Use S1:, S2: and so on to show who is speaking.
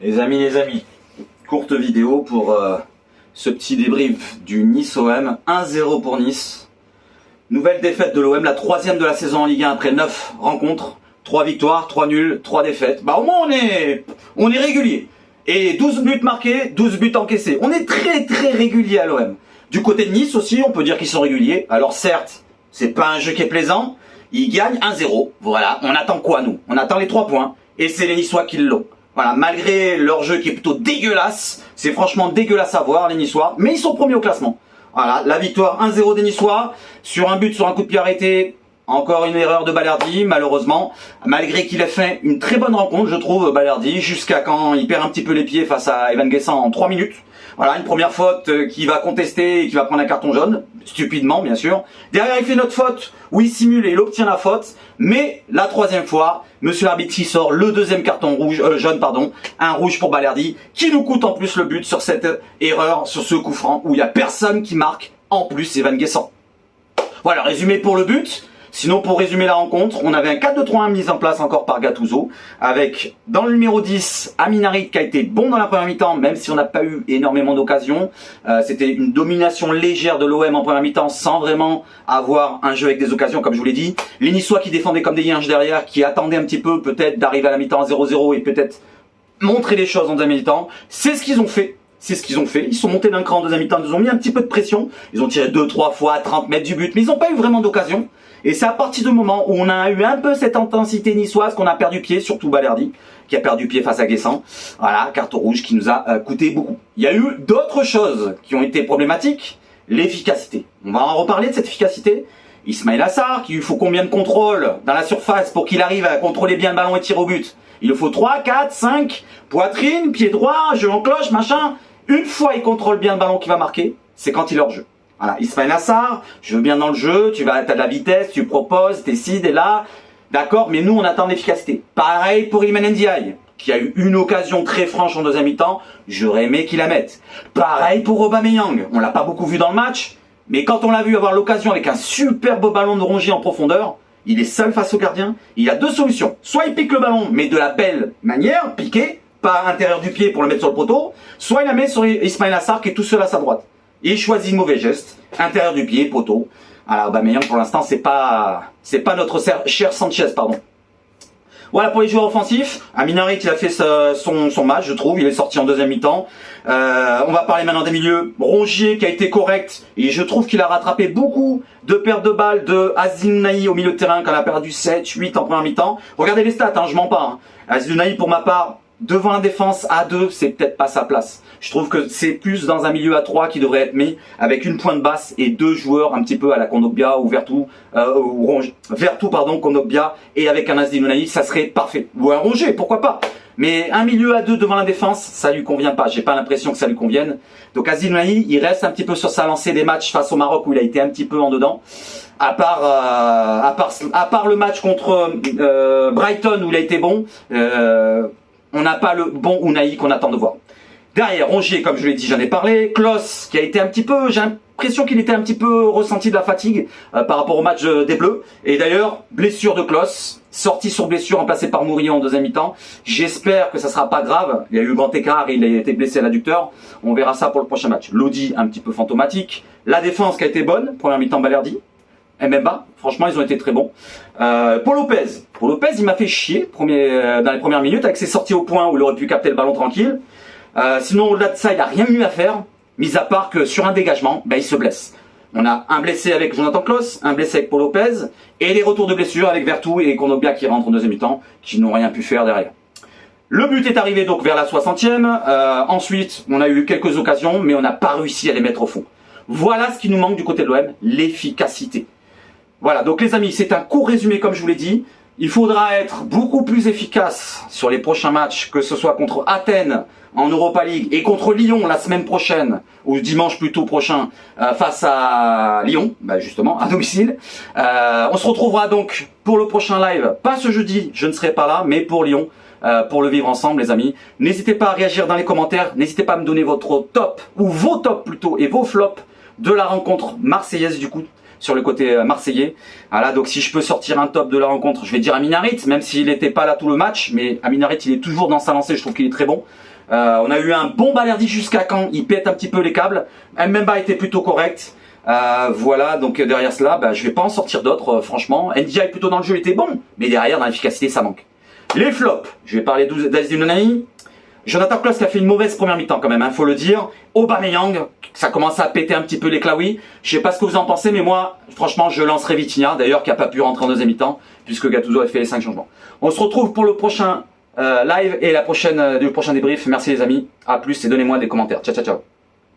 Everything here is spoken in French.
S1: Les amis, courte vidéo pour ce petit débrief du Nice OM. 1-0 pour Nice. Nouvelle défaite de l'OM, la troisième de la saison en Ligue 1 après 9 rencontres. 3 victoires, 3 nuls, 3 défaites. Bah au moins on est régulier. Et 12 buts marqués, 12 buts encaissés. On est très régulier à l'OM. Du côté de Nice aussi, on peut dire qu'ils sont réguliers. Alors certes, c'est pas un jeu qui est plaisant. Ils gagnent 1-0. Voilà, on attend quoi nous? On attend les 3 points. Et c'est les Niçois qui l'ont. Voilà, malgré leur jeu qui est plutôt dégueulasse, c'est franchement dégueulasse à voir les Niçois, mais ils sont premiers au classement. Voilà, la victoire 1-0 des Niçois, sur un but sur un coup de pied arrêté, encore une erreur de Balerdi, malheureusement, malgré qu'il ait fait une très bonne rencontre, je trouve, Balerdi, jusqu'à quand il perd un petit peu les pieds face à Evan Guessant en 3 minutes. Voilà, une première faute qui va contester et qui va prendre un carton jaune, stupidement bien sûr. Derrière il fait notre faute, où il simule et il obtient la faute, mais la troisième fois, monsieur l'arbitre il sort le deuxième carton rouge, jaune pardon, un rouge pour Balerdi, qui nous coûte en plus le but sur cette erreur, sur ce coup franc, où il n'y a personne qui marque, en plus Evan Guessant. Voilà, résumé pour le but. Sinon, pour résumer la rencontre, on avait un 4-2-3-1 mis en place encore par Gattuso, avec dans le numéro 10, Amin Harit qui a été bon dans la première mi-temps, même si on n'a pas eu énormément d'occasions. C'était une domination légère de l'OM en première mi-temps, sans vraiment avoir un jeu avec des occasions, comme je vous l'ai dit. Les Niçois qui défendaient comme des yinches derrière, qui attendaient un petit peu peut-être d'arriver à la mi-temps à 0-0 et peut-être montrer les choses en deuxième mi-temps. C'est ce qu'ils ont fait. C'est ce qu'ils ont fait. Ils sont montés d'un cran en deuxième mi-temps, ils ont mis un petit peu de pression. Ils ont tiré 2-3 fois à 30 mètres du but, mais ils n'ont pas eu vraiment d'occasion. Et c'est à partir du moment où on a eu un peu cette intensité niçoise qu'on a perdu pied, surtout Balerdi, qui a perdu pied face à Guessant. Voilà, carton rouge qui nous a coûté beaucoup. Il y a eu d'autres choses qui ont été problématiques. L'efficacité. On va en reparler de cette efficacité. Ismaïla Sarr, qui lui faut combien de contrôles dans la surface pour qu'il arrive à contrôler bien le ballon et tirer au but? Il lui faut 3, 4, 5, poitrine, pied droit, jeu en cloche, machin. Une fois il contrôle bien le ballon qui va marquer, c'est quand il est hors jeu. Voilà, Ismaïla Sarr, je veux bien dans le jeu, t'as de la vitesse, tu proposes, t'es là, d'accord, mais nous on attend l'efficacité. Pareil pour Iliman Ndiaye, qui a eu une occasion très franche en deuxième mi-temps, j'aurais aimé qu'il la mette. Pareil pour Aubameyang, on l'a pas beaucoup vu dans le match, mais quand on l'a vu avoir l'occasion avec un superbe ballon de Rongier en profondeur, il est seul face au gardien, il a deux solutions. Soit il pique le ballon, mais de la belle manière, piqué, pas à l'intérieur du pied pour le mettre sur le poteau, soit il la met sur Ismaïla Sarr qui est tout seul à sa droite. Et il choisit le mauvais geste, intérieur du pied, poteau. Alors Aubameyang pour l'instant c'est pas notre cher Sanchez, pardon. Voilà pour les joueurs offensifs. Amin Harit il a fait son match, je trouve, il est sorti en deuxième mi-temps. On va parler maintenant des milieux. Rongier qui a été correct et je trouve qu'il a rattrapé beaucoup de pertes de balles de Aziz-Ounahi au milieu de terrain quand il a perdu 7, 8 en première mi-temps. Regardez les stats, hein, je mens pas. Hein. Aziz-Ounahi pour ma part, devant la défense à 2, c'est peut-être pas sa place. Je trouve que c'est plus dans un milieu à 3 qui devrait être mis avec une pointe basse et 2 joueurs un petit peu à la Kondogbia ou Vertou, Kondogbia et avec un Aziz-Ounahi, ça serait parfait. Ou un Rongier, pourquoi pas. Mais un milieu à 2 devant la défense, ça lui convient pas. J'ai pas l'impression que ça lui convienne. Donc Aziz-Ounahi, il reste un petit peu sur sa lancée des matchs face au Maroc où il a été un petit peu en dedans. À part le match contre Brighton où il a été bon, on n'a pas le bon Ounahi qu'on attend de voir. Derrière, Rongier, comme je l'ai dit, j'en ai parlé. Klose, qui a été un petit peu, j'ai l'impression qu'il était un petit peu ressenti de la fatigue par rapport au match des Bleus. Et d'ailleurs, blessure de Klose, sortie sur blessure, remplacée par Murillo en deuxième mi-temps. J'espère que ça sera pas grave. Il y a eu grand écart, il a été blessé à l'adducteur. On verra ça pour le prochain match. Lodi, un petit peu fantomatique. La défense qui a été bonne, première mi-temps Balerdi. Mbemba, franchement ils ont été très bons. Pour Lopez, il m'a fait chier dans les premières minutes avec ses sorties au point où il aurait pu capter le ballon tranquille. Sinon au-delà de ça il n'a rien mieux à faire, mis à part que sur un dégagement, il se blesse. On a un blessé avec Jonathan Klaus, un blessé avec Paul Lopez, et les retours de blessure avec Vertou et Kondogbia qui rentrent en deuxième mi-temps, qui n'ont rien pu faire derrière. Le but est arrivé donc vers la 60e, ensuite on a eu quelques occasions, mais on n'a pas réussi à les mettre au fond. Voilà ce qui nous manque du côté de l'OM, l'efficacité. Voilà, donc les amis, c'est un court résumé comme je vous l'ai dit. Il faudra être beaucoup plus efficace sur les prochains matchs, que ce soit contre Athènes en Europa League et contre Lyon la semaine prochaine, ou dimanche plutôt prochain, face à Lyon, justement, à domicile. On se retrouvera donc pour le prochain live, pas ce jeudi, je ne serai pas là, mais pour Lyon, pour le vivre ensemble les amis. N'hésitez pas à réagir dans les commentaires, n'hésitez pas à me donner votre top, ou vos tops plutôt, et vos flops de la rencontre marseillaise du coup. sur le côté marseillais. Voilà, donc si je peux sortir un top de la rencontre, je vais dire Aminarit, même s'il n'était pas là tout le match, mais Aminarit il est toujours dans sa lancée, je trouve qu'il est très bon. On a eu un bon Balerdi jusqu'à quand il pète un petit peu les câbles. Mbemba était plutôt correct. Voilà, donc derrière cela, je vais pas en sortir d'autres, franchement. NDI plutôt dans le jeu, il était bon, mais derrière, dans l'efficacité, ça manque. Les flops, je vais parler d'Aziz Nani. Jonathan Klaus qui a fait une mauvaise première mi-temps quand même, hein, faut le dire. Aubameyang, ça commence à péter un petit peu les claouis. Je sais pas ce que vous en pensez, mais moi, franchement, je lancerai Vitinha, d'ailleurs, qui a pas pu rentrer en deuxième mi-temps, puisque Gattuso a fait les 5 changements. On se retrouve pour le prochain live et le prochain débrief. Merci les amis, à plus et donnez-moi des commentaires. Ciao, ciao, ciao.